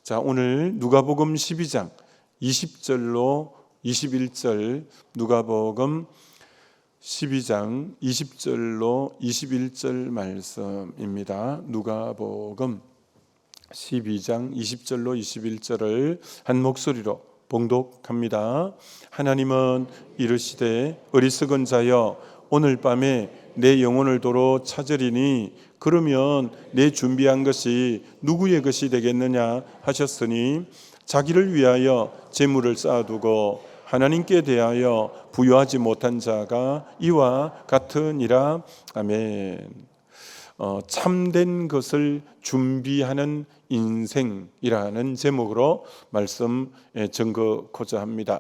자, 오늘 누가복음 12장 20절로 21절, 누가복음 12장 20절로 21절 말씀입니다. 누가복음 12장 20절로 21절을 한 목소리로 봉독합니다. 하나님은 이르시되 어리석은 자여 오늘 밤에 내 영혼을 도로 찾으리니 그러면 내 준비한 것이 누구의 것이 되겠느냐 하셨으니 자기를 위하여 재물을 쌓아두고 하나님께 대하여 부여하지 못한 자가 이와 같으니라. 아멘. 참된 것을 준비하는 인생이라는 제목으로 말씀 전거고자 합니다.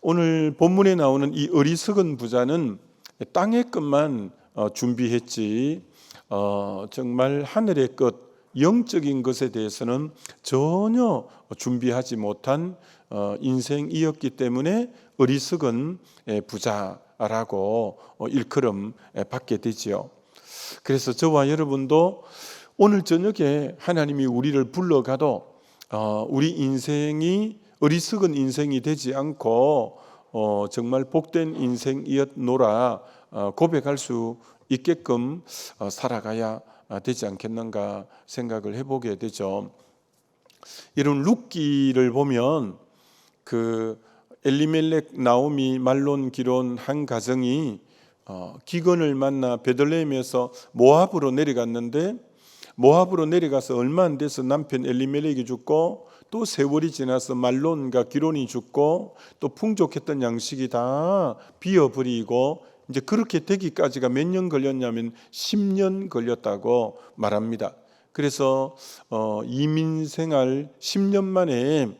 오늘 본문에 나오는 이 어리석은 부자는 땅의 것만 준비했지 정말 하늘의 것, 영적인 것에 대해서는 전혀 준비하지 못한 인생이었기 때문에 어리석은 부자라고 일컬음 받게 되지요. 그래서 저와 여러분도 오늘 저녁에 하나님이 우리를 불러가도 우리 인생이 어리석은 인생이 되지 않고 정말 복된 인생이었노라 고백할 수 있게끔 살아가야 되지 않겠는가 생각을 해보게 되죠. 이런 룻기를 보면 그 엘리멜렉, 나오미, 말론, 기론 한 가정이 기근을 만나 베들레헴에서 모압으로 내려갔는데, 모압으로 내려가서 얼마 안 돼서 남편 엘리멜렉이 죽고 또 세월이 지나서 말론과 기론이 죽고 또 풍족했던 양식이 다 비어버리고 이제 그렇게 되기까지가 몇 년 걸렸냐면 10년 걸렸다고 말합니다. 그래서 이민 생활 10년 만에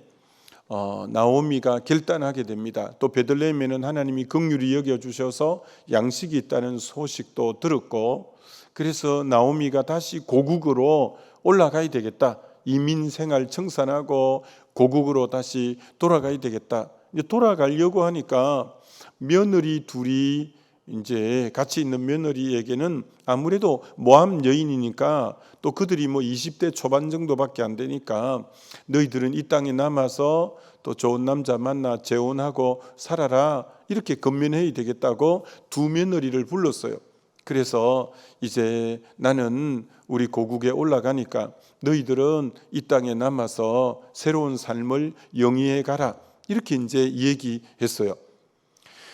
나오미가 결단하게 됩니다. 또 베들레헴에는 하나님이 긍휼히 여겨주셔서 양식이 있다는 소식도 들었고, 그래서 나오미가 다시 고국으로 올라가야 되겠다. 이민 생활 청산하고 고국으로 다시 돌아가야 되겠다. 이제 돌아가려고 하니까 며느리 둘이 이제 같이 있는 며느리에게는 아무래도 모함 여인이니까 또 그들이 20대 초반 정도밖에 안 되니까 너희들은 이 땅에 남아서 또 좋은 남자 만나 재혼하고 살아라 이렇게 건면해야 되겠다고 두 며느리를 불렀어요. 그래서 이제 나는 우리 고국에 올라가니까 너희들은 이 땅에 남아서 새로운 삶을 영위해 가라 이렇게 이제 얘기했어요.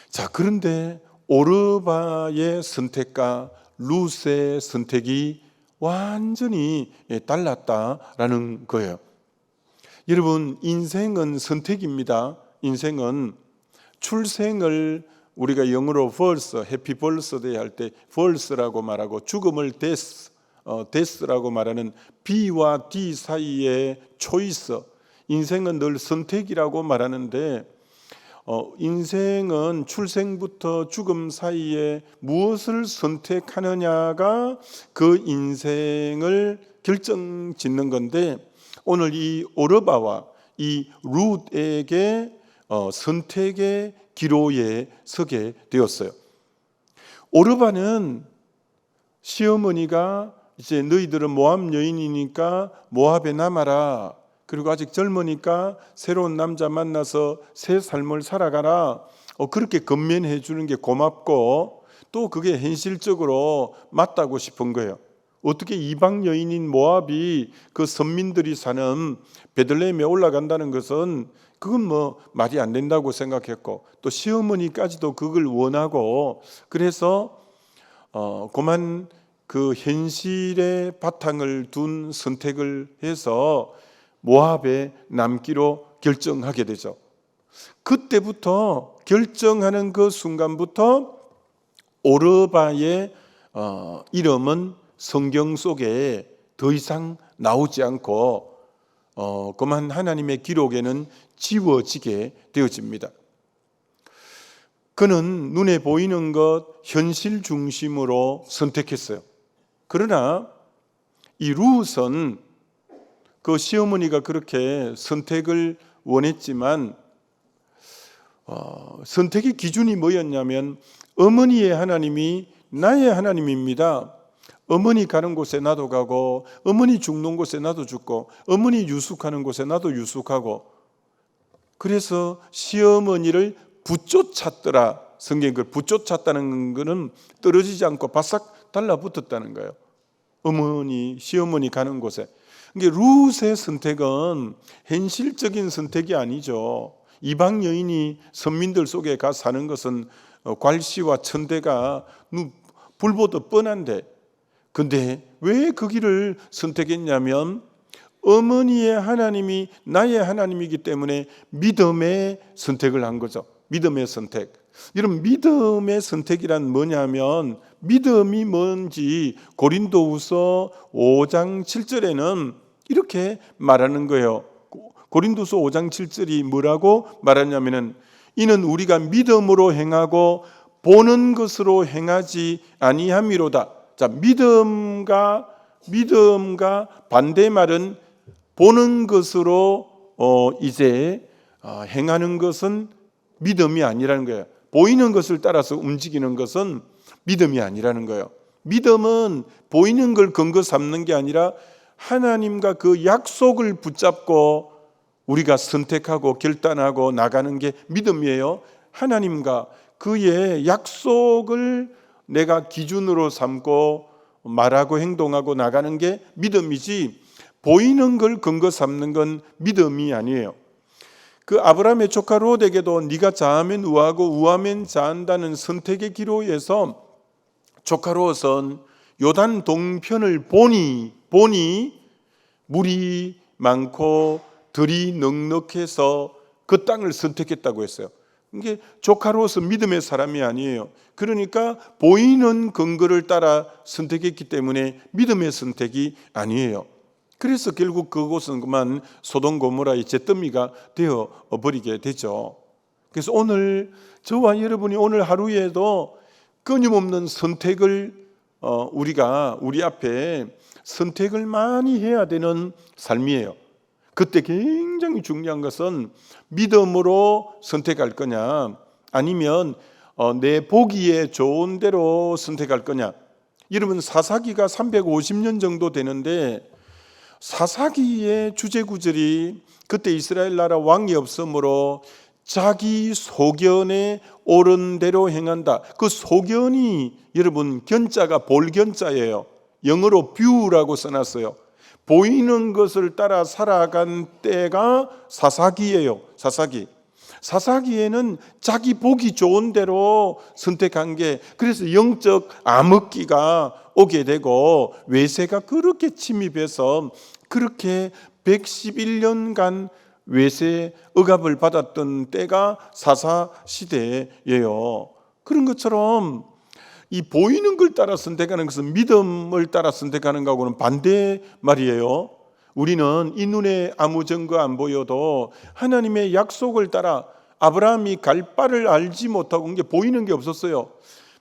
자, 그런데 오르바의 선택과 룻의 선택이 완전히 달랐다라는 거예요. 여러분, 인생은 선택입니다. 인생은 출생을 우리가 영어로 벌스, 해피 벌스데이 할 때 벌스라고 말하고 죽음을 데스라고 말하는 B와 D 사이의 초이스, 인생은 늘 선택이라고 말하는데 인생은 출생부터 죽음 사이에 무엇을 선택하느냐가 그 인생을 결정짓는 건데, 오늘 이 오르바와 이 룻에게 선택의 기로에 서게 되었어요. 오르바는 시어머니가 이제 너희들은 모압 여인이니까 모압에 남아라, 그리고 아직 젊으니까 새로운 남자 만나서 새 삶을 살아가라, 그렇게 건면해 주는 게 고맙고 또 그게 현실적으로 맞다고 싶은 거예요. 어떻게 이방 여인인 모압이 그 선민들이 사는 베들레헴에 올라간다는 것은 그건 말이 안 된다고 생각했고, 또 시어머니까지도 그걸 원하고, 그래서 그만 그 현실의 바탕을 둔 선택을 해서 모압에 남기로 결정하게 되죠. 그때부터 결정하는 그 순간부터 오르바의 이름은 성경 속에 더 이상 나오지 않고 그만 하나님의 기록에는 지워지게 되어집니다. 그는 눈에 보이는 것, 현실 중심으로 선택했어요. 그러나 이 룻은 그 시어머니가 그렇게 선택을 원했지만 선택의 기준이 뭐였냐면 어머니의 하나님이 나의 하나님입니다. 어머니 가는 곳에 나도 가고, 어머니 죽는 곳에 나도 죽고, 어머니 유숙하는 곳에 나도 유숙하고. 그래서 시어머니를 붙쫓았더라. 성경이 그걸 붙쫓았다는 것은 떨어지지 않고 바싹 달라붙었다는 거예요. 어머니, 시어머니 가는 곳에. 그러니까 룻의 선택은 현실적인 선택이 아니죠. 이방 여인이 선민들 속에 가 사는 것은 괄시와 천대가 불보듯 뻔한데, 근데 왜 그 길을 선택했냐면 어머니의 하나님이 나의 하나님이기 때문에 믿음의 선택을 한 거죠. 믿음의 선택. 여러분, 믿음의 선택이란 뭐냐면, 믿음이 뭔지 고린도후서 5장 7절에는 이렇게 말하는 거예요. 고린도서 5장 7절이 뭐라고 말하냐면은, 이는 우리가 믿음으로 행하고 보는 것으로 행하지 아니함이로다. 자, 믿음과 반대말은 보는 것으로 이제 행하는 것은 믿음이 아니라는 거예요. 보이는 것을 따라서 움직이는 것은 믿음이 아니라는 거예요. 믿음은 보이는 걸 근거 삼는 게 아니라 하나님과 그 약속을 붙잡고 우리가 선택하고 결단하고 나가는 게 믿음이에요. 하나님과 그의 약속을 내가 기준으로 삼고 말하고 행동하고 나가는 게 믿음이지, 보이는 걸 근거 삼는 건 믿음이 아니에요. 그 아브라함의 조카 롯에게도 네가 자하면 우하고 우하면 자한다는 선택의 기로에서 조카 롯은 요단 동편을 보니 물이 많고 들이 넉넉해서 그 땅을 선택했다고 했어요. 이게 조카 롯은 믿음의 사람이 아니에요. 그러니까 보이는 근거를 따라 선택했기 때문에 믿음의 선택이 아니에요. 그래서 결국 그곳은 그만 소돔 고모라의 잿더미가 되어 버리게 되죠. 그래서 오늘 저와 여러분이 오늘 하루에도 끊임없는 선택을 우리 앞에 선택을 많이 해야 되는 삶이에요. 그때 굉장히 중요한 것은 믿음으로 선택할 거냐, 아니면 내 보기에 좋은 대로 선택할 거냐. 여러분, 사사기가 350년 정도 되는데 사사기의 주제구절이 그때 이스라엘 나라 왕이 없으므로 자기 소견에 옳은 대로 행한다. 그 소견이 여러분 견자가 볼견자예요. 영어로 view라고 써놨어요. 보이는 것을 따라 살아간 때가 사사기예요. 사사기에는 자기 보기 좋은 대로 선택한 게, 그래서 영적 암흑기가 오게 되고 외세가 그렇게 침입해서 그렇게 111년간 외세 억압을 받았던 때가 사사 시대예요. 그런 것처럼 이 보이는 걸 따라 선택하는 것은 믿음을 따라 선택하는 것하고는 반대 말이에요. 우리는 이 눈에 아무 증거 안 보여도 하나님의 약속을 따라 아브라함이 갈 바를 알지 못하고 게 보이는 게 없었어요.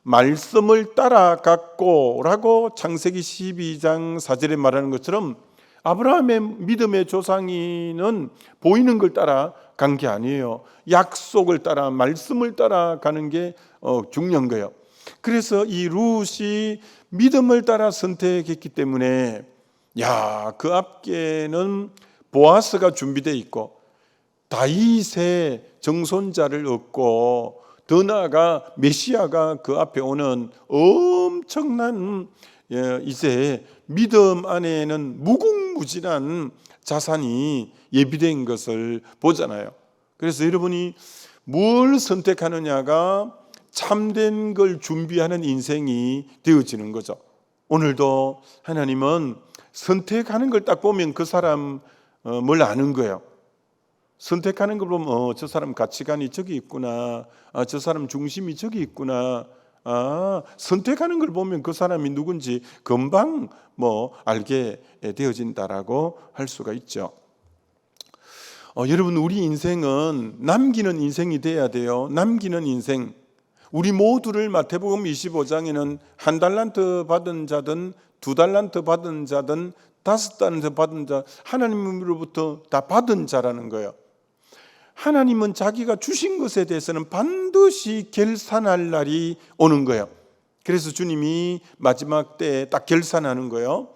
말씀을 따라갔고 라고 창세기 12장 4절에 말하는 것처럼 아브라함의 믿음의 조상이는 보이는 걸 따라 간 게 아니에요. 약속을 따라 말씀을 따라가는 게 중요한 거예요. 그래서 이 룻이 믿음을 따라 선택했기 때문에 그 앞에는 보아스가 준비되어 있고 다윗의 정손자를 얻고 더 나아가 메시아가 그 앞에 오는 엄청난 이제 믿음 안에는 무궁무진한 자산이 예비된 것을 보잖아요. 그래서 여러분이 뭘 선택하느냐가 참된 걸 준비하는 인생이 되어지는 거죠. 오늘도 하나님은 선택하는 걸 딱 보면 그 사람을 아는 거예요. 선택하는 걸 보면 저 사람 가치관이 저기 있구나, 저 사람 중심이 저기 있구나, 선택하는 걸 보면 그 사람이 누군지 금방 알게 되어진다라고 할 수가 있죠. 여러분, 우리 인생은 남기는 인생이 돼야 돼요. 남기는 인생. 우리 모두를 마태복음 25장에는 1달란트 받은 자든 2달란트 받은 자든 5달란트 받은 자, 하나님으로부터 다 받은 자라는 거예요. 하나님은 자기가 주신 것에 대해서는 반드시 결산할 날이 오는 거예요. 그래서 주님이 마지막 때에 딱 결산하는 거예요.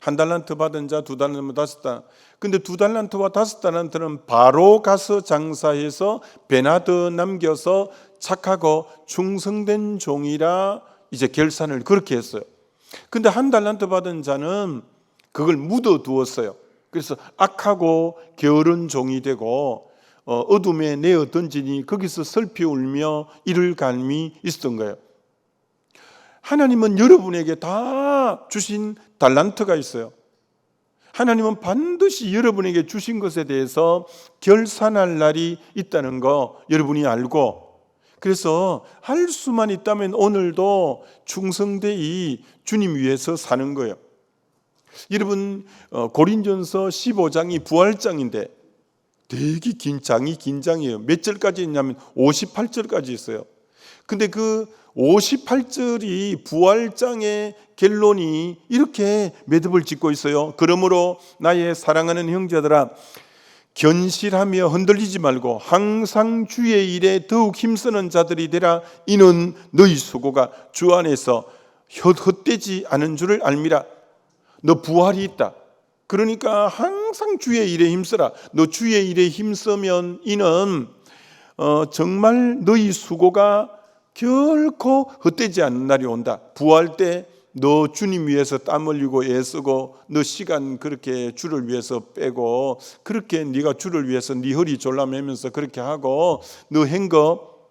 1달란트 받은 자 2달란트 5달란트. 근데 2달란트와 5달란트는 바로 가서 장사해서 배나 더 남겨서 착하고 충성된 종이라 이제 결산을 그렇게 했어요. 근데 1달란트 받은 자는 그걸 묻어 두었어요. 그래서 악하고 게으른 종이 되고 어둠에 내어 던지니 거기서 슬피 울며 이를 갈미 있었던 거예요. 하나님은 여러분에게 다 주신 달란트가 있어요. 하나님은 반드시 여러분에게 주신 것에 대해서 결산할 날이 있다는 거 여러분이 알고, 그래서 할 수만 있다면 오늘도 충성되이 주님 위해서 사는 거예요. 여러분 고린전서 15장이 부활장인데 되게 긴 장이에요. 몇 절까지 있냐면 58절까지 있어요. 근데 그 58절이 부활장의 결론이 이렇게 매듭을 짓고 있어요. 그러므로 나의 사랑하는 형제들아, 견실하며 흔들리지 말고 항상 주의 일에 더욱 힘쓰는 자들이 되라. 이는 너희 수고가 주 안에서 헛되지 않은 줄을 알미라. 너 부활이 있다. 그러니까 항상 주의 일에 힘쓰라. 너 주의 일에 힘쓰면 이는 정말 너희 수고가 결코 헛되지 않는 날이 온다. 부활 때 너 주님 위해서 땀 흘리고 애쓰고 너 시간 그렇게 주를 위해서 빼고 그렇게 네가 주를 위해서 네 허리 졸라매면서 그렇게 하고 너 한 거,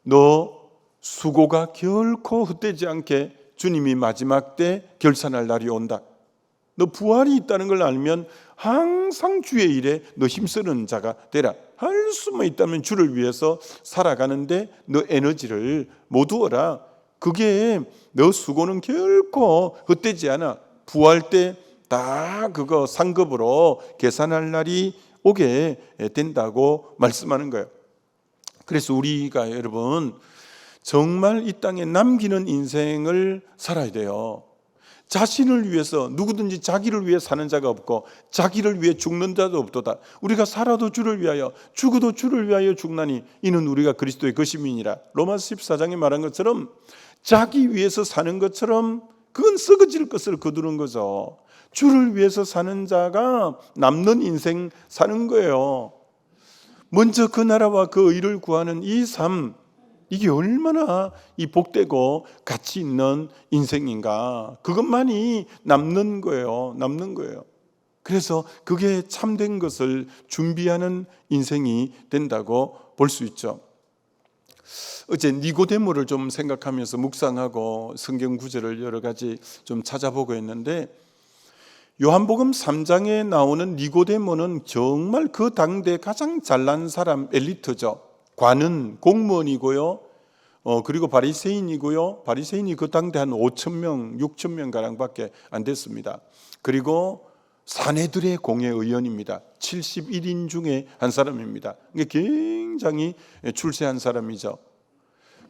너 수고가 결코 헛되지 않게 주님이 마지막 때 결산할 날이 온다. 너 부활이 있다는 걸 알면 항상 주의 일에 너 힘쓰는 자가 되라. 할 수만 있다면 주를 위해서 살아가는데 너 에너지를 모두어라. 그게 너 수고는 결코 헛되지 않아. 부활 때 다 그거 상급으로 계산할 날이 오게 된다고 말씀하는 거예요. 그래서 우리가 여러분 정말 이 땅에 남기는 인생을 살아야 돼요. 자신을 위해서, 누구든지 자기를 위해 사는 자가 없고 자기를 위해 죽는 자도 없도다. 우리가 살아도 주를 위하여 죽어도 주를 위하여 죽나니 이는 우리가 그리스도의 것임이니라. 로마서 14장에 말한 것처럼 자기 위해서 사는 것처럼 그건 썩어질 것을 거두는 거죠. 주를 위해서 사는 자가 남는 인생 사는 거예요. 먼저 그 나라와 그 의를 구하는 이 삶, 이게 얼마나 이 복되고 가치 있는 인생인가. 그것만이 남는 거예요. 남는 거예요. 그래서 그게 참된 것을 준비하는 인생이 된다고 볼 수 있죠. 어제 니고데모를 좀 생각하면서 묵상하고 성경 구절을 여러 가지 좀 찾아보고 있는데, 요한복음 3장에 나오는 니고데모는 정말 그 당대 가장 잘난 사람, 엘리트죠. 관은 공무원이고요. 그리고 바리새인이고요. 바리새인이 그 당대 한 5,000명, 6,000명 가량밖에 안 됐습니다. 그리고 사내들의 공회의원입니다. 71인 중에 한 사람입니다. 이게 굉장히 출세한 사람이죠.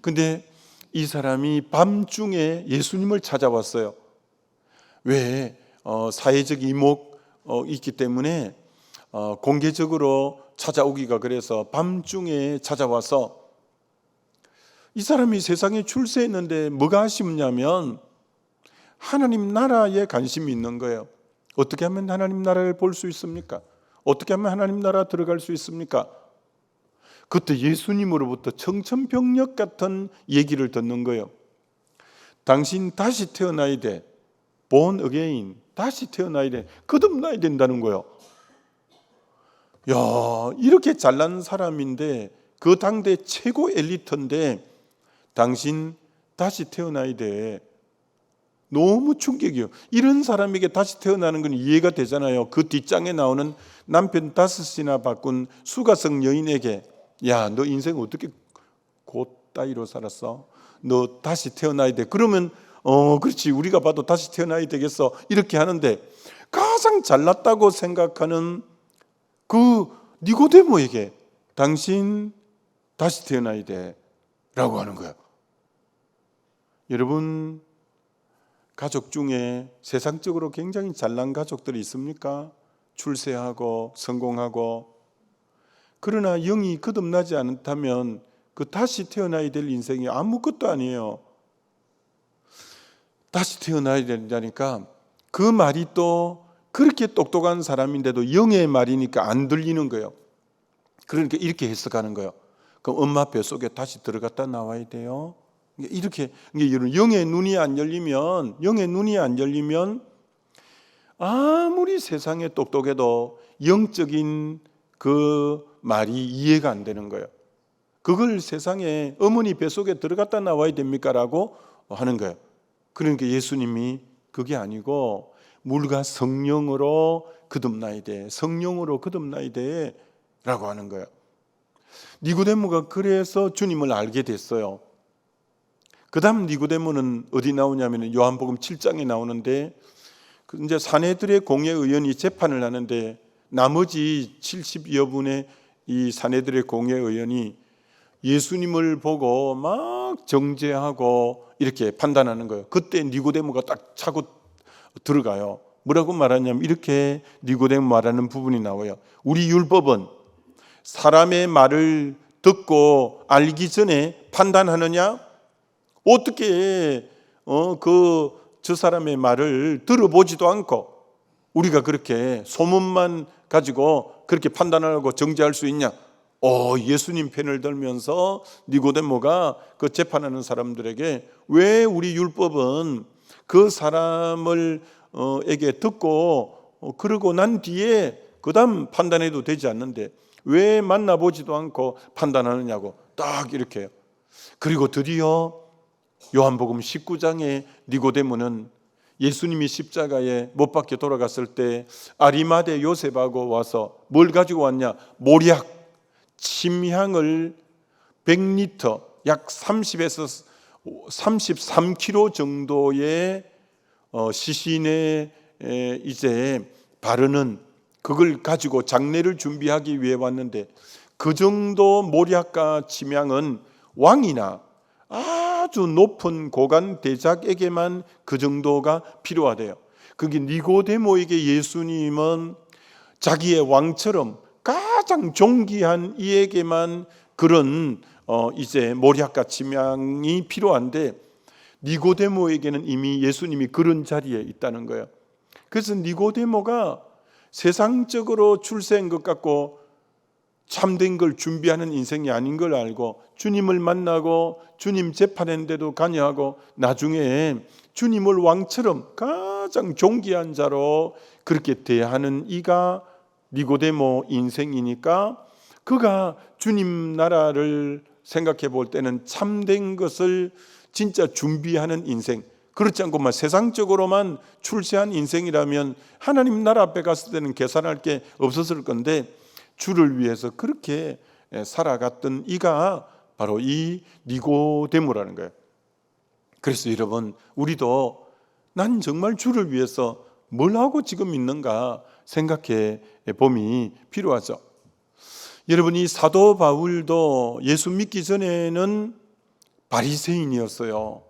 근데 이 사람이 밤중에 예수님을 찾아왔어요. 왜? 사회적 이목 있기 때문에 공개적으로 찾아오기가, 그래서 밤중에 찾아와서, 이 사람이 세상에 출세했는데 뭐가 아쉽냐면 하나님 나라에 관심이 있는 거예요. 어떻게 하면 하나님 나라를 볼 수 있습니까? 어떻게 하면 하나님 나라 들어갈 수 있습니까? 그때 예수님으로부터 청천벽력 같은 얘기를 듣는 거예요. 당신 다시 태어나야 돼. born again. 다시 태어나야 돼. 거듭나야 된다는 거예요. 야, 이렇게 잘난 사람인데, 그 당대 최고 엘리트인데 당신 다시 태어나야 돼. 너무 충격이에요. 이런 사람에게 다시 태어나는 건 이해가 되잖아요. 그 뒷장에 나오는 남편 5이나 바꾼 수가성 여인에게, 야, 너 인생 어떻게 곧따위로 살았어? 너 다시 태어나야 돼. 그러면 그렇지, 우리가 봐도 다시 태어나야 되겠어, 이렇게 하는데, 가장 잘났다고 생각하는 그 니고데모에게 당신 다시 태어나야 돼 라고 하는 거예요. 여러분, 가족 중에 세상적으로 굉장히 잘난 가족들이 있습니까? 출세하고 성공하고. 그러나 영이 거듭나지 않다면 그 다시 태어나야 될 인생이 아무것도 아니에요. 다시 태어나야 된다니까 그 말이 또 그렇게 똑똑한 사람인데도 영의 말이니까 안 들리는 거예요. 그러니까 이렇게 해석하는 거예요. 그럼 엄마 뱃속에 다시 들어갔다 나와야 돼요. 이렇게 영의 눈이 안 열리면 아무리 세상에 똑똑해도 영적인 그 말이 이해가 안 되는 거예요. 그걸 세상에 어머니 뱃속에 들어갔다 나와야 됩니까? 라고 하는 거예요. 그러니까 예수님이 그게 아니고 물과 성령으로 거듭나야 돼. 성령으로 거듭나야 돼. 라고 하는 거예요. 니고데모가 그래서 주님을 알게 됐어요. 그 다음 니고데모는 어디 나오냐면 요한복음 7장에 나오는데 이제 사내들의 공회의원이 재판을 하는데 나머지 70여 분의 이 사내들의 공회의원이 예수님을 보고 막 정죄하고 이렇게 판단하는 거예요. 그때 니고데모가 딱 차고 들어가요. 뭐라고 말하냐면 이렇게 니고데모 말하는 부분이 나와요. 우리 율법은 사람의 말을 듣고 알기 전에 판단하느냐? 어떻게 저 사람의 말을 들어보지도 않고 우리가 그렇게 소문만 가지고 그렇게 판단하고 정죄할 수 있냐? 예수님 편을 들면서 니고데모가 그 재판하는 사람들에게 왜 우리 율법은 그 사람을 에게 듣고 그러고 난 뒤에 그 다음 판단해도 되지 않는데 왜 만나보지도 않고 판단하느냐고 딱 이렇게 해요. 그리고 드디어 요한복음 19장에 니고데모는 예수님이 십자가에 못 박혀 돌아갔을 때 아리마대 요셉하고 와서 뭘 가지고 왔냐? 모략, 침향을 100리터, 약 30에서 33kg 정도의 시신에 이제 바르는 그걸 가지고 장례를 준비하기 위해 왔는데 그 정도 모략과 침향은 왕이나 아주 높은 고관 대작에게만 그 정도가 필요하대요. 그게 니고데모에게 예수님은 자기의 왕처럼 가장 존귀한 이에게만 그런 이제 모략과 침향이 필요한데 니고데모에게는 이미 예수님이 그런 자리에 있다는 거예요. 그래서 니고데모가 세상적으로 출세한 것 같고 참된 걸 준비하는 인생이 아닌 걸 알고 주님을 만나고 주님 재판했는데도 관여하고 나중에 주님을 왕처럼 가장 존귀한 자로 그렇게 대하는 이가 니고데모 인생이니까 그가 주님 나라를 생각해 볼 때는 참된 것을 진짜 준비하는 인생, 그렇지 않고 세상적으로만 출세한 인생이라면 하나님 나라 앞에 갔을 때는 계산할 게 없었을 건데 주를 위해서 그렇게 살아갔던 이가 바로 이 니고데모라는 거예요. 그래서 여러분, 우리도 난 정말 주를 위해서 뭘 하고 지금 있는가 생각해 봄이 필요하죠. 여러분, 이 사도 바울도 예수 믿기 전에는 바리새인이었어요.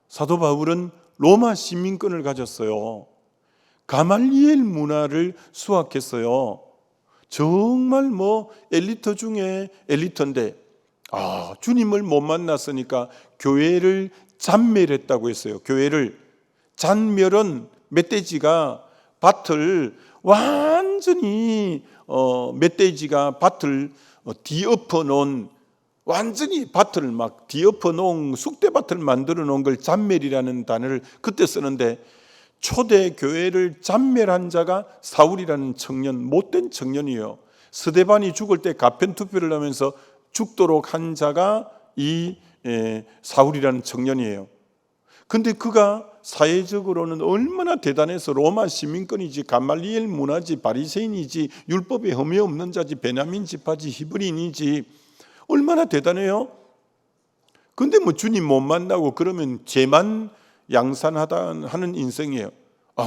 사도 바울은 로마 시민권을 가졌어요. 가말리엘 문화를 수학했어요. 정말 엘리트 중에 엘리트인데 주님을 못 만났으니까 교회를 잔멸했다고 했어요. 교회를 잔멸은 멧돼지가 밭을 완전히 멧돼지가 밭을 뒤엎어 놓은 완전히 밭을 막 뒤엎어 놓은 쑥대밭을 만들어 놓은 걸 잔멸이라는 단어를 그때 쓰는데 초대 교회를 잔멸한 자가 사울이라는 청년, 못된 청년이에요. 스데반이 죽을 때 가편 투표를 하면서 죽도록 한 자가 이 사울이라는 청년이에요. 근데 그가 사회적으로는 얼마나 대단해서 로마 시민권이지, 가말리엘 문화지, 바리새인이지, 율법에 흠이 없는 자지, 베냐민 지파지, 히브리인이지, 얼마나 대단해요. 근데 주님 못 만나고 그러면 죄만 양산하다 하는 인생이에요.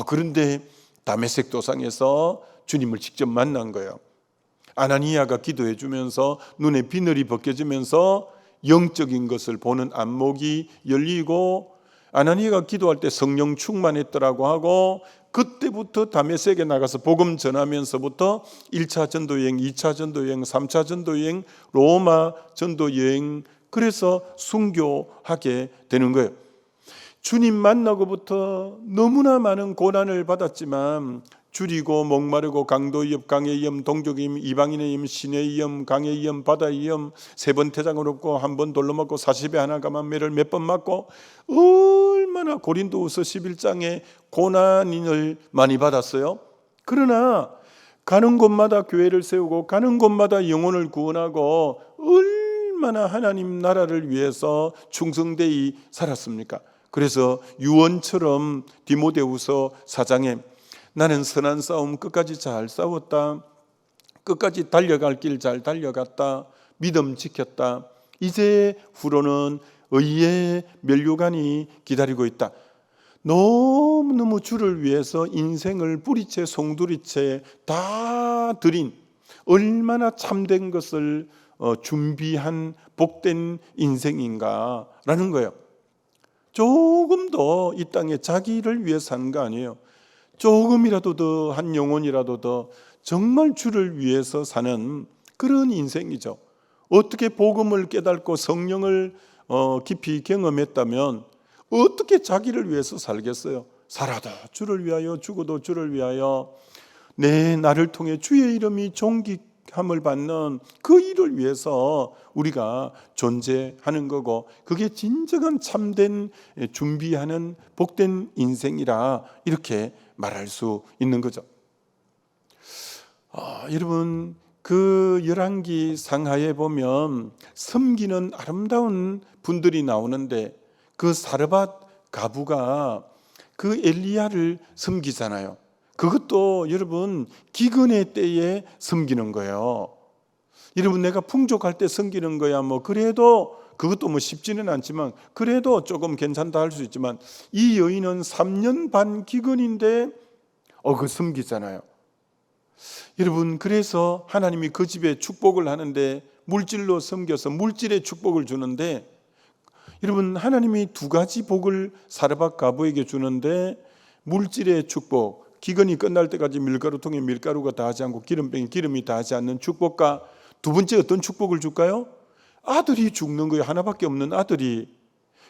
그런데 다메섹 도상에서 주님을 직접 만난 거예요. 아나니아가 기도해 주면서 눈에 비늘이 벗겨지면서 영적인 것을 보는 안목이 열리고, 아나니아가 기도할 때 성령 충만했더라고 하고, 그때부터 다메섹에 나가서 복음 전하면서부터 1차 전도 여행, 2차 전도 여행, 3차 전도 여행, 로마 전도 여행, 그래서 순교하게 되는 거예요. 주님 만나고부터 너무나 많은 고난을 받았지만 줄이고 목마르고 강도 위협, 강의 위험, 동족의 위험, 이방인의 위험, 신의 위험, 강의 위험, 바다의 위험, 3번 태장을 얻고 1번 돌로 맞고 40에 하나 가만 매를 몇 번 맞고 얼마나 고린도후서 11장에 고난을 많이 받았어요. 그러나 가는 곳마다 교회를 세우고 가는 곳마다 영혼을 구원하고 얼마나 하나님 나라를 위해서 충성되이 살았습니까? 그래서 유언처럼 디모데후서 4장에 나는 선한 싸움 끝까지 잘 싸웠다. 끝까지 달려갈 길 잘 달려갔다. 믿음 지켰다. 이제 후로는 의의 면류관이 기다리고 있다. 너무너무 주를 위해서 인생을 뿌리채 송두리채 다 드린 얼마나 참된 것을 준비한 복된 인생인가라는 거예요. 조금 더 이 땅에 자기를 위해 사는 거 아니에요. 조금이라도 더, 한 영혼이라도 더 정말 주를 위해서 사는 그런 인생이죠. 어떻게 복음을 깨닫고 성령을 깊이 경험했다면 어떻게 자기를 위해서 살겠어요? 살아도 주를 위하여, 죽어도 주를 위하여, 나를 통해 주의 이름이 존귀함을 받는 그 일을 위해서 우리가 존재하는 거고, 그게 진정한 참된 준비하는 복된 인생이라 이렇게 말할 수 있는 거죠. 여러분, 그 열왕기 상하에 보면 섬기는 아름다운 분들이 나오는데 그 사르밧 가부가 그 엘리야를 섬기잖아요. 그것도 여러분 기근의 때에 섬기는 거예요. 여러분, 내가 풍족할 때 섬기는 거야 그래도 그것도 쉽지는 않지만 그래도 조금 괜찮다 할 수 있지만, 이 여인은 3년 반 기근인데 그 섬기잖아요. 여러분, 그래서 하나님이 그 집에 축복을 하는데 물질로 섬겨서 물질의 축복을 주는데, 여러분, 하나님이 2가지 복을 사르밧 가부에게 주는데, 물질의 축복, 기근이 끝날 때까지 밀가루통에 밀가루가 닿지 않고 기름병에 기름이 닿지 않는 축복과, 2번째 어떤 축복을 줄까요? 아들이 죽는 거예요. 하나밖에 없는 아들이.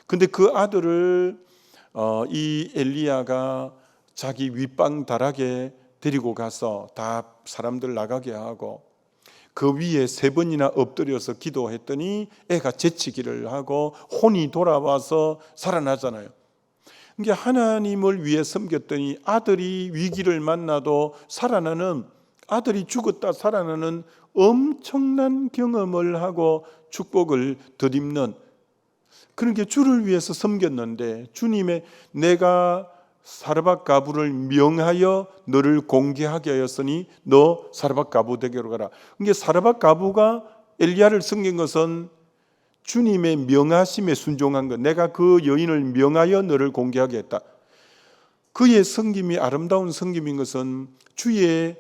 근데 그 아들을 이 엘리야가 자기 윗방 다락에 데리고 가서 다 사람들 나가게 하고 그 위에 3번이나 엎드려서 기도했더니 애가 재치기를 하고 혼이 돌아와서 살아나잖아요. 그러니까 하나님을 위해 섬겼더니 아들이 위기를 만나도 살아나는, 아들이 죽었다 살아나는 엄청난 경험을 하고 축복을 덧입는, 그러니까 주를 위해서 섬겼는데 주님의 내가 사르밧 가부를 명하여 너를 공개하게 하였으니 너 사르밧 가부 댁으로 가라. 그러니까 사르밧 가부가 엘리야를 섬긴 것은 주님의 명하심에 순종한 것. 내가 그 여인을 명하여 너를 공개하게 했다. 그의 섬김이 아름다운 섬김인 것은 주의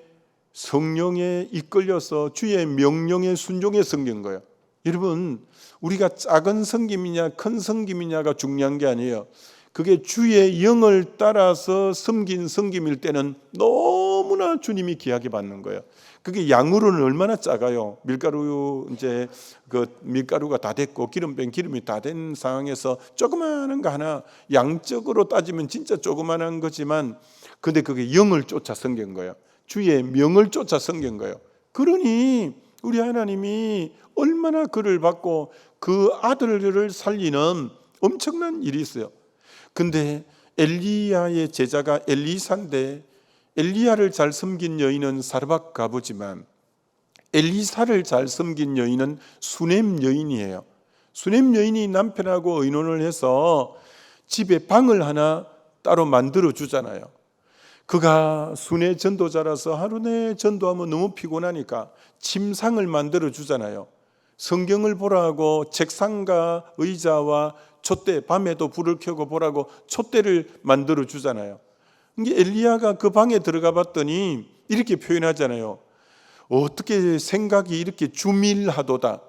성령에 이끌려서 주의 명령에 순종해 섬긴 거예요. 여러분, 우리가 작은 섬김이냐 큰 섬김이냐가 중요한 게 아니에요. 그게 주의 영을 따라서 섬긴 섬김일 때는 너무나 주님이 귀하게 받는 거예요. 그게 양으로는 얼마나 작아요. 밀가루 이제 그 밀가루가 다 됐고 기름이 다 된 상황에서 조그마한 거 하나, 양적으로 따지면 진짜 조그마한 거지만, 근데 그게 영을 쫓아 섬긴 거예요. 주의 명을 쫓아 섬긴 거예요. 그러니 우리 하나님이 얼마나 그를 받고 그 아들을 살리는 엄청난 일이 있어요. 근데 엘리야의 제자가 엘리사인데, 엘리야를 잘 섬긴 여인은 사르밧 가부지만 엘리사를 잘 섬긴 여인은 수넴 여인이에요. 수넴 여인이 남편하고 의논을 해서 집에 방을 하나 따로 만들어 주잖아요. 그가 순회 전도자라서 하루 내 전도하면 너무 피곤하니까 침상을 만들어 주잖아요. 성경을 보라고 책상과 의자와 촛대, 밤에도 불을 켜고 보라고 촛대를 만들어 주잖아요. 이게 엘리야가 그 방에 들어가 봤더니 이렇게 표현하잖아요. 어떻게 생각이 이렇게 주밀하도다.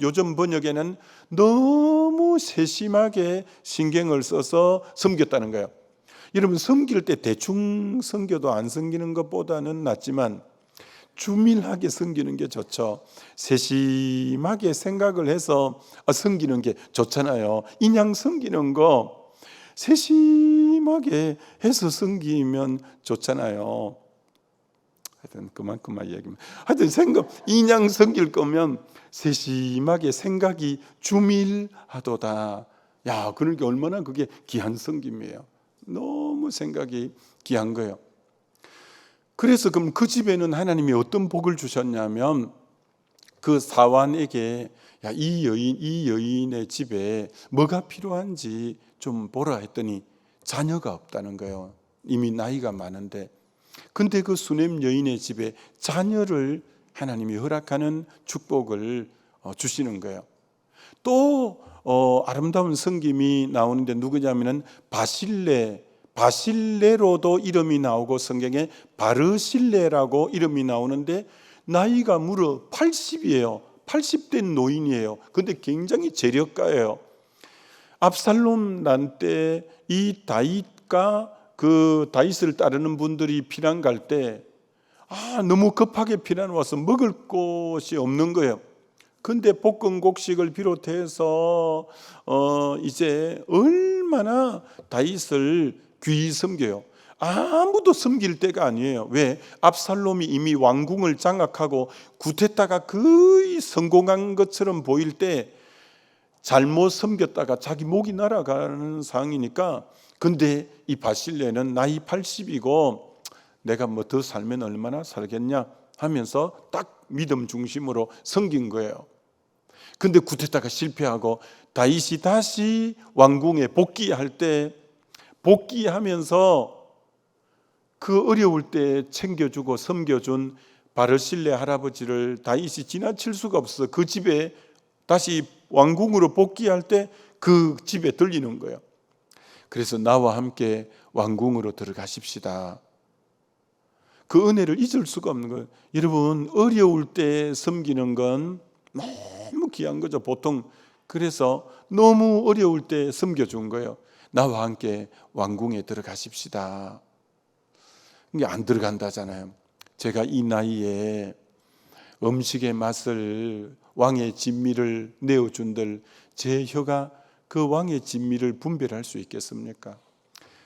요즘 번역에는 너무 세심하게 신경을 써서 섬겼다는 거예요. 여러분, 섬길 때 대충 섬겨도 안 섬기는 것보다는 낫지만 주밀하게 섬기는 게 좋죠. 세심하게 생각을 해서 섬기는 게 좋잖아요. 인양 섬기는 거 세심하게 해서 섬기면 좋잖아요. 하여튼 그만큼만 이야기면, 하여튼 인양 섬길 거면 세심하게 생각이 주밀하도다. 야, 그러니까 얼마나 그게 귀한 섬김이에요. 너무 생각이 귀한 거예요. 그래서 그럼 그 집에는 하나님이 어떤 복을 주셨냐면, 그 사환에게 야, 이 여인의 집에 뭐가 필요한지 좀 보라 했더니 자녀가 없다는 거예요. 이미 나이가 많은데. 근데 그 수넴 여인의 집에 자녀를 하나님이 허락하는 축복을 주시는 거예요. 또 아름다운 성김이 나오는데 누구냐면은 바실레로도 이름이 나오고 성경에 바르실레라고 이름이 나오는데 나이가 무려 80이에요. 80된 노인이에요. 근데 굉장히 재력가예요. 압살롬 난 때 이 다윗과 그 다윗을 따르는 분들이 피난 갈 때 너무 급하게 피난 와서 먹을 곳이 없는 거예요. 근데 볶은 곡식을 비롯해서 이제 얼마나 다윗을 귀히 섬겨요. 아무도 섬길 때가 아니에요. 왜? 압살롬이 이미 왕궁을 장악하고 구테타가 거의 성공한 것처럼 보일 때 잘못 섬겼다가 자기 목이 날아가는 상황이니까. 근데 이 바실레는 나이 80이고 내가 뭐 더 살면 얼마나 살겠냐 하면서 딱 믿음 중심으로 섬긴 거예요. 근데 구테타가 실패하고 다윗이 다시 왕궁에 복귀할 때 복귀하면서 그 어려울 때 챙겨주고 섬겨준 바르실레 할아버지를 다윗이 지나칠 수가 없어. 그 집에 다시 왕궁으로 복귀할 때 그 집에 들리는 거예요. 그래서 나와 함께 왕궁으로 들어가십시다. 그 은혜를 잊을 수가 없는 거예요. 여러분, 어려울 때 섬기는 건 너무 귀한 거죠. 보통 그래서 너무 어려울 때 섬겨준 거예요. 나와 함께 왕궁에 들어가십시다. 이게 안 들어간다잖아요. 제가 이 나이에 음식의 맛을, 왕의 진미를 내어준들 제 혀가 그 왕의 진미를 분별할 수 있겠습니까?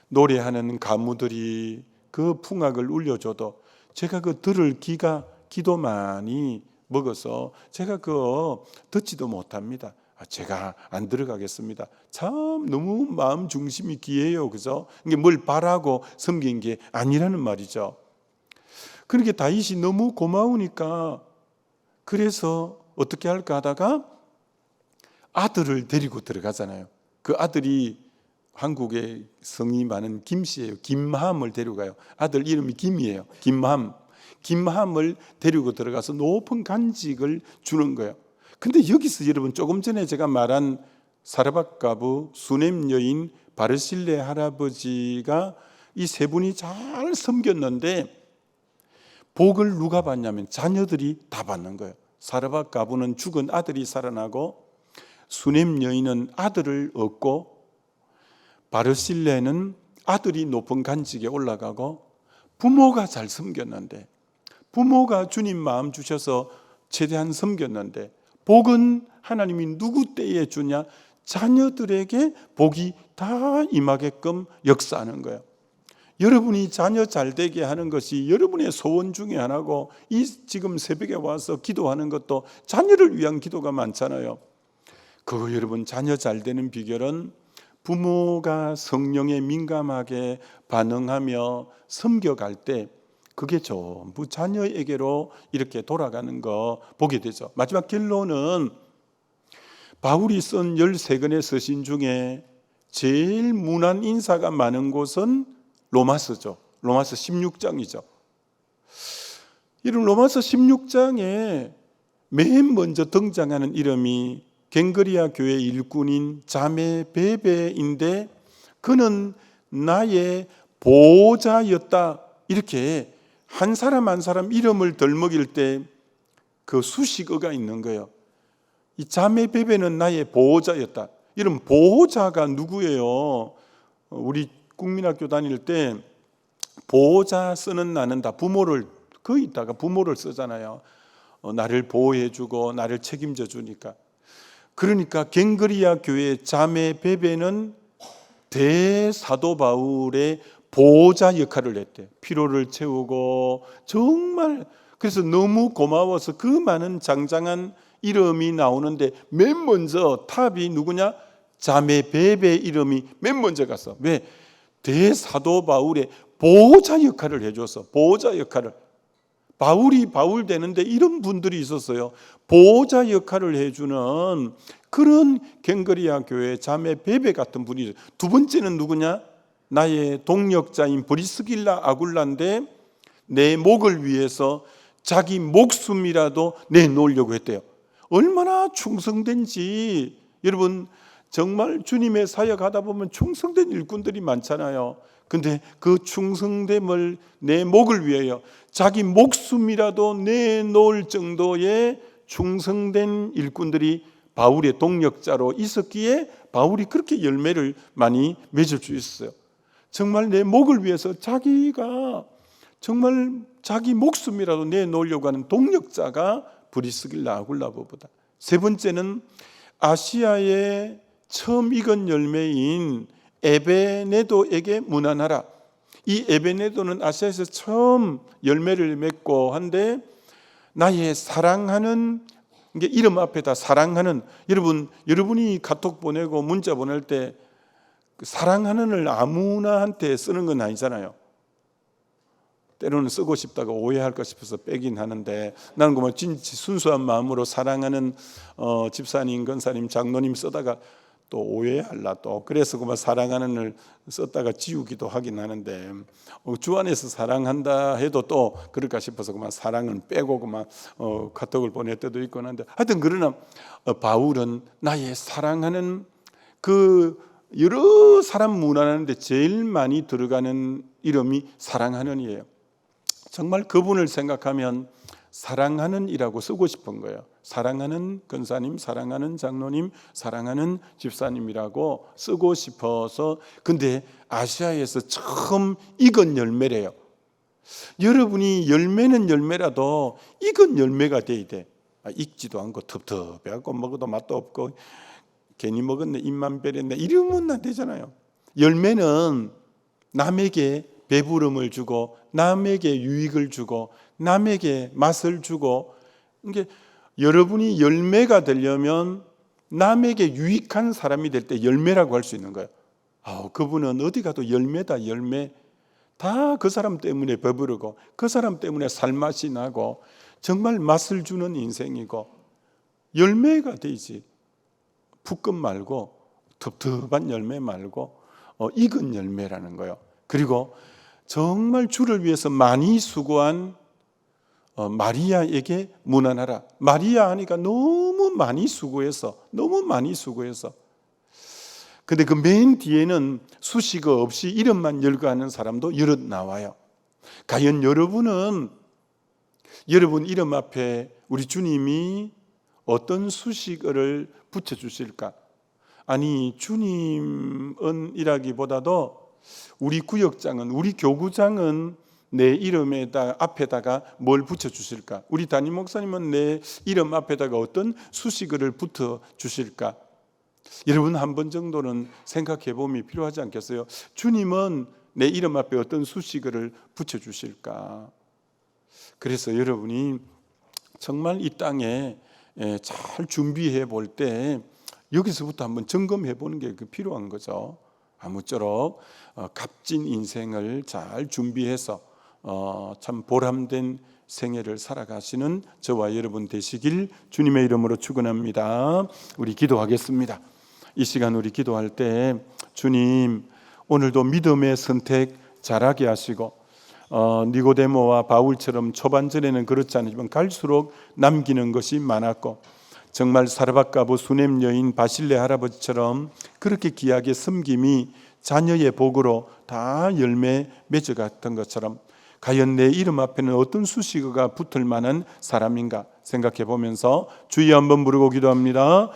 노래하는 가무들이 그 풍악을 울려줘도 제가 그 들을 기도 많이 먹어서 제가 그거 듣지도 못합니다. 제가 안 들어가겠습니다. 참 너무 마음 중심이 귀해요. 그죠? 이게 뭘 바라고 섬긴 게 아니라는 말이죠. 그렇게 다윗이 너무 고마우니까 그래서 어떻게 할까 하다가 아들을 데리고 들어가잖아요. 그 아들이 한국에 성이 많은 김씨예요. 김함을 데려가요. 아들 이름이 김이에요. 김함을 데리고 들어가서 높은 간직을 주는 거예요. 근데 여기서 여러분 조금 전에 제가 말한 사르밧 가부, 수넴 여인, 바르실레 할아버지가 이 세 분이 잘 섬겼는데 복을 누가 받냐면 자녀들이 다 받는 거예요. 사르밧 가부는 죽은 아들이 살아나고 수넴 여인은 아들을 얻고 바르실레는 아들이 높은 간직에 올라가고 부모가 잘 섬겼는데 부모가 주님 마음 주셔서 최대한 섬겼는데 복은 하나님이 누구 때에 주냐? 자녀들에게 복이 다 임하게끔 역사하는 거예요. 여러분이 자녀 잘 되게 하는 것이 여러분의 소원 중에 하나고 이 지금 새벽에 와서 기도하는 것도 자녀를 위한 기도가 많잖아요. 그거 여러분 자녀 잘 되는 비결은 부모가 성령에 민감하게 반응하며 섬겨갈 때 그게 전부 자녀에게로 이렇게 돌아가는 거 보게 되죠. 마지막 결론은 바울이 쓴 13권의 서신 중에 제일 문안 인사가 많은 곳은 로마서죠. 로마서 16장이죠. 이런 로마서 16장에 맨 먼저 등장하는 이름이 갱그리아 교회 일꾼인 자매 베베인데 그는 나의 보호자였다. 이렇게 한 사람 한 사람 이름을 덜먹일 때 그 수식어가 있는 거예요. 이 자매 베베는 나의 보호자였다. 이런 보호자가 누구예요? 우리 국민학교 다닐 때 보호자 쓰는 나는 다 부모를 거기다가 부모를 쓰잖아요. 나를 보호해주고 나를 책임져 주니까. 그러니까 갱그리아 교회 자매 베베는 대사도 바울의 보호자 역할을 했대요. 피로를 채우고 정말 그래서 너무 고마워서 그 많은 장장한 이름이 나오는데 맨 먼저 탑이 누구냐? 자매 베베 이름이 맨 먼저 갔어. 왜? 대사도 바울의 보호자 역할을 해줘서 보호자 역할을 바울이 바울 되는데 이런 분들이 있었어요. 보호자 역할을 해주는 그런 갱그리아 교회 자매 베베 같은 분이 있어요. 두 번째는 누구냐? 나의 동력자인 브리스길라 아굴라인데 내 목을 위해서 자기 목숨이라도 내놓으려고 했대요. 얼마나 충성된지. 여러분 정말 주님의 사역하다 보면 충성된 일꾼들이 많잖아요. 근데 그 충성됨을 내 목을 위하여 자기 목숨이라도 내놓을 정도의 충성된 일꾼들이 바울의 동력자로 있었기에 바울이 그렇게 열매를 많이 맺을 수 있었어요. 정말 내 목을 위해서 자기가 정말 자기 목숨이라도 내놓으려고 하는 동력자가 브리스길라 아굴라보다. 세 번째는 아시아의 처음 익은 열매인 에베네도에게 문안하라. 이 에베네도는 아시아에서 처음 열매를 맺고 한데 나의 사랑하는 이게 이름 앞에다 사랑하는 여러분이 카톡 보내고 문자 보낼 때 사랑하는을 아무나한테 쓰는 건 아니잖아요. 때로는 쓰고 싶다가 오해할까 싶어서 빼긴 하는데 나는 그만 진짜 순수한 마음으로 사랑하는 집사님, 권사님, 장로님 쓰다가 또 오해할라 또 그래서 그만 사랑하는을 썼다가 지우기도 하긴 하는데 주 안에서 사랑한다 해도 또 그럴까 싶어서 그만 사랑은 빼고 그만 카톡을 보낼 때도 있고 한데 하여튼 그러나 바울은 나의 사랑하는 그 여러 사람 문안하는데 제일 많이 들어가는 이름이 사랑하는이에요. 정말 그분을 생각하면 사랑하는이라고 쓰고 싶은 거예요. 사랑하는 권사님, 사랑하는 장로님, 사랑하는 집사님이라고 쓰고 싶어서. 근데 아시아에서 처음 익은 열매래요. 여러분이 열매는 열매라도 익은 열매가 돼야 돼. 익지도 않고 텁텁해갖고 먹어도 맛도 없고 괜히 먹었네 입만 베렸네 이러면 안 되잖아요. 열매는 남에게 배부름을 주고 남에게 유익을 주고 남에게 맛을 주고 이게 여러분이 열매가 되려면 남에게 유익한 사람이 될 때 열매라고 할 수 있는 거예요. 그분은 어디 가도 열매다 열매. 다 그 사람 때문에 배부르고 그 사람 때문에 살맛이 나고 정말 맛을 주는 인생이고 열매가 되지. 푸끝 말고 텁텁한 열매 말고 익은 열매라는 거예요. 그리고 정말 주를 위해서 많이 수고한 마리아에게 문안하라. 마리아 하니까 너무 많이 수고해서 근데 그 맨 뒤에는 수식어 없이 이름만 열거하는 사람도 여럿 나와요. 과연 여러분은 여러분 이름 앞에 우리 주님이 어떤 수식어를 붙여주실까? 아니 주님은 이라기보다도 우리 구역장은 우리 교구장은 내 이름에다 앞에다가 뭘 붙여주실까? 우리 담임 목사님은 내 이름 앞에다가 어떤 수식어를 붙여주실까? 여러분 한 번 정도는 생각해 봄이 필요하지 않겠어요? 주님은 내 이름 앞에 어떤 수식어를 붙여주실까? 그래서 여러분이 정말 이 땅에 잘 준비해 볼 때 여기서부터 한번 점검해 보는 게 필요한 거죠. 아무쪼록 값진 인생을 잘 준비해서 참 보람된 생애를 살아가시는 저와 여러분 되시길 주님의 이름으로 축원합니다. 우리 기도하겠습니다. 이 시간 우리 기도할 때 주님 오늘도 믿음의 선택 잘하게 하시고 니고데모와 바울처럼 초반전에는 그렇지 않지만 갈수록 남기는 것이 많았고 정말 사르밧가보 수넴 여인 바실레 할아버지처럼 그렇게 귀하게 섬김이 자녀의 복으로 다 열매 맺어갔던 것처럼 과연 내 이름 앞에는 어떤 수식어가 붙을 만한 사람인가 생각해 보면서 주여 한번 부르고 기도합니다.